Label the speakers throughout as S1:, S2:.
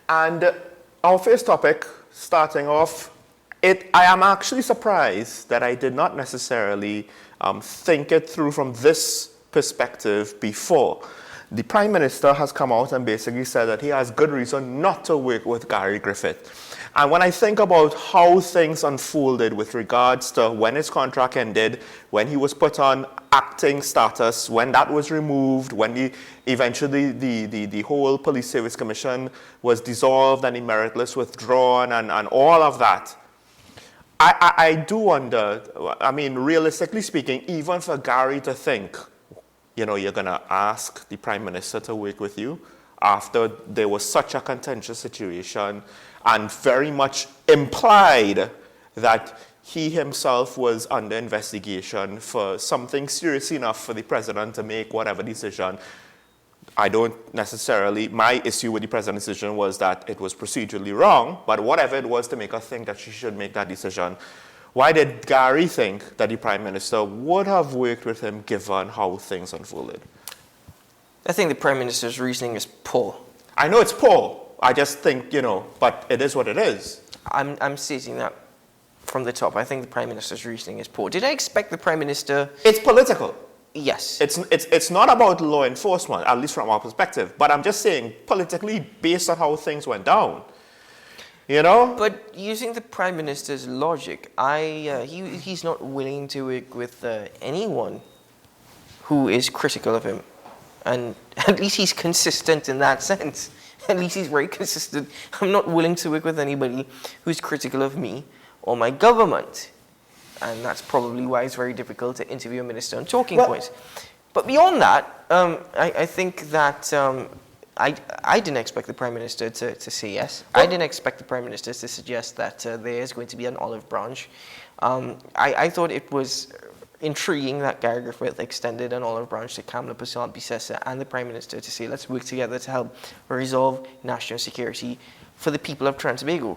S1: And our first topic, starting off, I am actually surprised that I did not necessarily think it through from this perspective before. The Prime Minister has come out and basically said that he has good reason not to work with Gary Griffith. And when I think about how things unfolded with regards to when his contract ended, when he was put on acting status, when that was removed, when eventually the whole Police Service Commission was dissolved and the merit list withdrawn and all of that, I do wonder, I mean, realistically speaking, even for Gary to think, you know, you're going to ask the Prime Minister to work with you after there was such a contentious situation and very much implied that he himself was under investigation for something serious enough for the president to make whatever decision. I don't necessarily, my issue with the president's decision was that it was procedurally wrong, but whatever it was to make us think that she should make that decision, why did Gary think that the Prime Minister would have worked with him given how things unfolded?
S2: I think the Prime Minister's reasoning is poor.
S1: I know it's poor. I just think, you know, but it is what it is.
S2: I'm stating that from the top. I think the Prime Minister's reasoning is poor. Did I expect the Prime Minister...
S1: It's political.
S2: Yes.
S1: It's not about law enforcement, at least from our perspective. But I'm just saying, politically, based on how things went down, you know?
S2: But using the Prime Minister's logic, he's not willing to work with anyone who is critical of him. And at least he's consistent in that sense. At least he's very consistent. I'm not willing to work with anybody who's critical of me or my government. And that's probably why it's very difficult to interview a minister on talking points. But beyond that, I think that I didn't expect the Prime Minister to say yes. I didn't expect the Prime Minister to suggest that there is going to be an olive branch. I thought it was intriguing that Gary Griffith extended an olive branch to Kamla Persad-Bissessar and the Prime Minister to say, let's work together to help resolve national security for the people of Trinbago.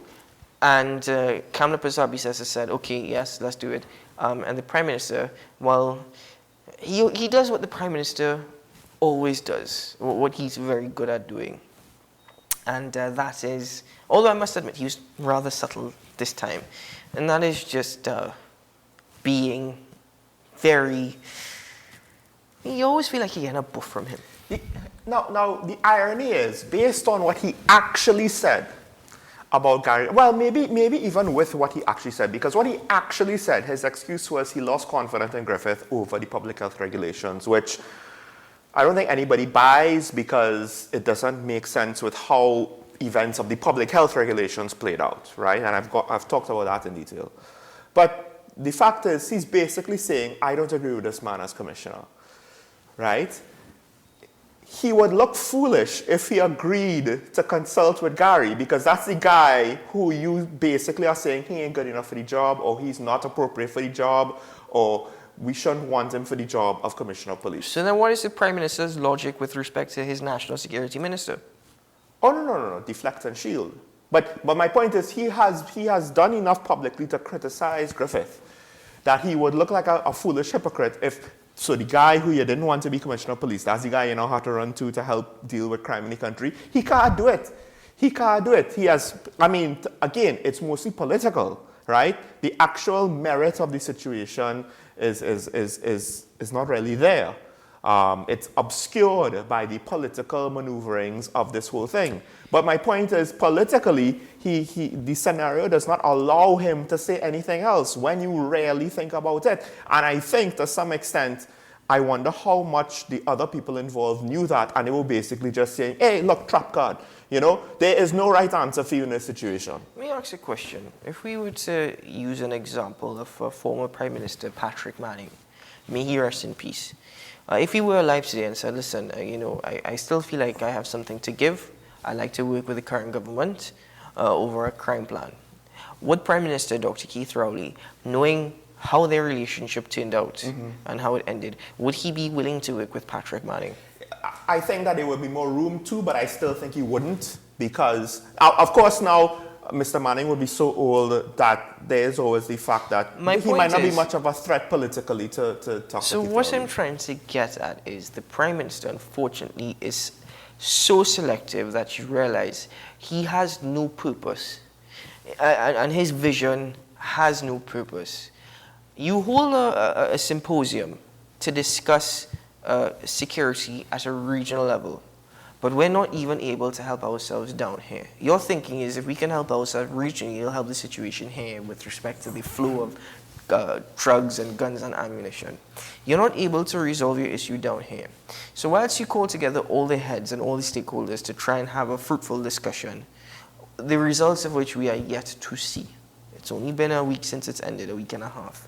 S2: And Kamla Persad-Bissessar said, okay, yes, let's do it. And the Prime Minister, well, he does what the Prime Minister always does, what he's very good at doing. And that is, although I must admit, he was rather subtle this time. And that is just being very... You always feel like you're getting a buff from him.
S1: Now, the irony is, based on what he actually said about Gary, well, maybe even with what he actually said, because what he actually said, his excuse was he lost confidence in Griffith over the public health regulations, which I don't think anybody buys because it doesn't make sense with how events of the public health regulations played out, right? And I've talked about that in detail. But the fact is, he's basically saying, I don't agree with this man as commissioner, right? He would look foolish if he agreed to consult with Gary, because that's the guy who you basically are saying he ain't good enough for the job, or he's not appropriate for the job, or we shouldn't want him for the job of Commissioner of Police.
S2: So then what is the Prime Minister's logic with respect to his National Security Minister?
S1: Oh, no, deflect and shield. But my point is, he has done enough publicly to criticize Griffith that he would look like a foolish hypocrite if, so the guy who you didn't want to be Commissioner of Police, that's the guy you now have to run to help deal with crime in the country. He can't do it. He can't do it. He has, I mean, again, it's mostly political, right? The actual merit of the situation is not really there. It's obscured by the political maneuverings of this whole thing. But my point is, politically, the scenario does not allow him to say anything else when you really think about it. And I think, to some extent, I wonder how much the other people involved knew that, and they were basically just saying, hey, look, trap card. You know, there is no right answer for you in this situation.
S2: Let me ask a question. If we were to use an example of former Prime Minister Patrick Manning, may he rest in peace. If he were alive today and said, listen, I still feel like I have something to give. I'd like to work with the current government over a crime plan. Would Prime Minister Dr. Keith Rowley, knowing how their relationship turned out and how it ended, would he be willing to work with Patrick Manning?
S1: I think that there would be more room to, but I still think he wouldn't, because, of course, now Mr. Manning would be so old that there's always the fact that he might not be much of a threat politically to talk to.
S2: So what I'm trying to get at is the Prime Minister, unfortunately, is so selective that you realize he has no purpose, and his vision has no purpose. You hold a symposium to discuss security at a regional level, but we're not even able to help ourselves down here. Your thinking is if we can help ourselves regionally, it'll help the situation here with respect to the flow of drugs and guns and ammunition. You're not able to resolve your issue down here. So whilst you call together all the heads and all the stakeholders to try and have a fruitful discussion, the results of which we are yet to see. It's only been a week since it's ended, a week and a half.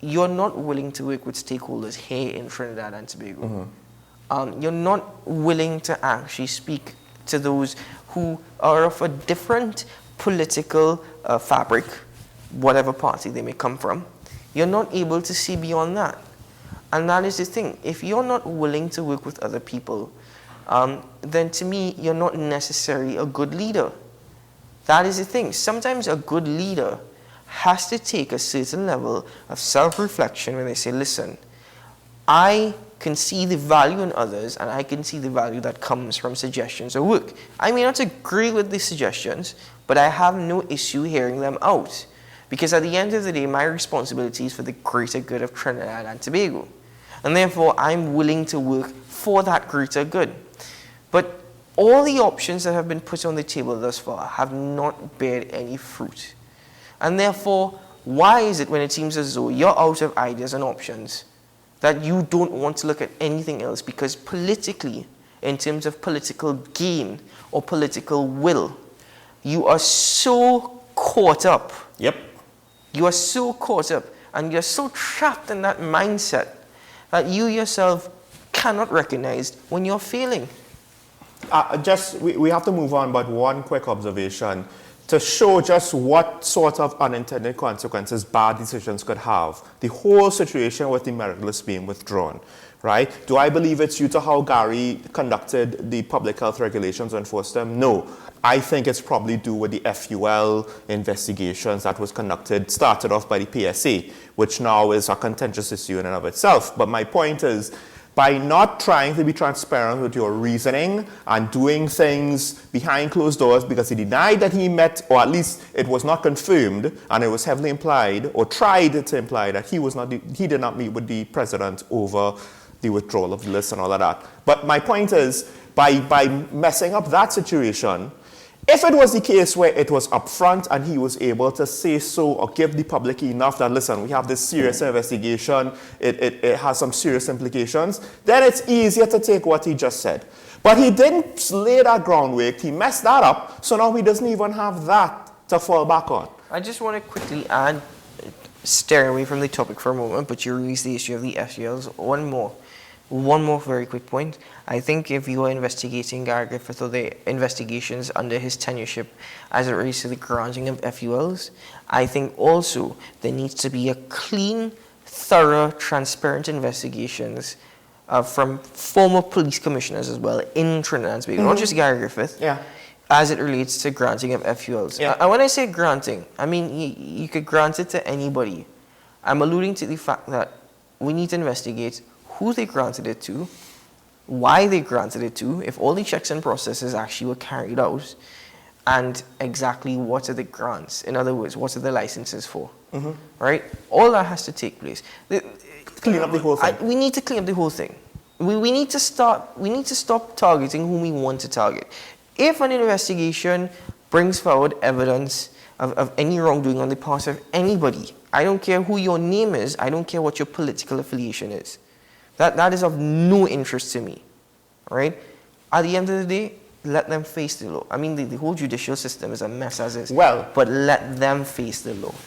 S2: You're not willing to work with stakeholders here in Trinidad and Tobago. You're not willing to actually speak to those who are of a different political fabric, whatever party they may come from. You're not able to see beyond that. And that is the thing. If you're not willing to work with other people, then to me, you're not necessarily a good leader. That is the thing. Sometimes a good leader has to take a certain level of self-reflection when they say, listen, I can see the value in others and I can see the value that comes from suggestions or work. I may not agree with the suggestions, but I have no issue hearing them out. Because at the end of the day, my responsibility is for the greater good of Trinidad and Tobago. And therefore, I'm willing to work for that greater good. But all the options that have been put on the table thus far have not bared any fruit. And therefore, why is it when it seems as though you're out of ideas and options that you don't want to look at anything else? Because politically, in terms of political gain or political will, you are so caught up.
S1: Yep.
S2: You are so caught up and you're so trapped in that mindset that you yourself cannot recognize when you're failing.
S1: We have to move on, but one quick observation to show just what sort of unintended consequences bad decisions could have. The whole situation with the merit list being withdrawn, right? Do I believe it's due to how Gary conducted the public health regulations and enforced them? No. I think it's probably due with the FUL investigations that was conducted, started off by the PSA, which now is a contentious issue in and of itself. But my point is, by not trying to be transparent with your reasoning and doing things behind closed doors because he denied that he met, or at least it was not confirmed, and it was heavily implied, or tried to imply that he did not meet with the president over the withdrawal of the list and all of that. But my point is, by messing up that situation, if it was the case where it was upfront and he was able to say so or give the public enough that, listen, we have this serious investigation, it has some serious implications, then it's easier to take what he just said. But he didn't lay that groundwork, he messed that up, so now he doesn't even have that to fall back on.
S2: I just want to quickly add, steering away from the topic for a moment, but you raised the issue of the FULs. One more very quick point. I think if you are investigating Gary Griffith or the investigations under his tenureship as it relates to the granting of FULs, I think also there needs to be a clean, thorough, transparent investigations from former police commissioners as well in Trinidad and Tobago, not just Gary Griffith, as it relates to granting of FULs. And when I say granting, I mean you could grant it to anybody. I'm alluding to the fact that we need to investigate who they granted it to, why they granted it to, if all the checks and processes actually were carried out, and exactly what are the grants. In other words, what are the licenses for, right? All that has to take place.
S1: Clean up the whole thing.
S2: We need to clean up the whole thing. We need to stop targeting whom we want to target. If an investigation brings forward evidence of any wrongdoing on the part of anybody, I don't care who your name is, I don't care what your political affiliation is. That is of no interest to me, right? At the end of the day, let them face the law. I mean, the whole judicial system is a mess as is.
S1: Well,
S2: but let them face the law.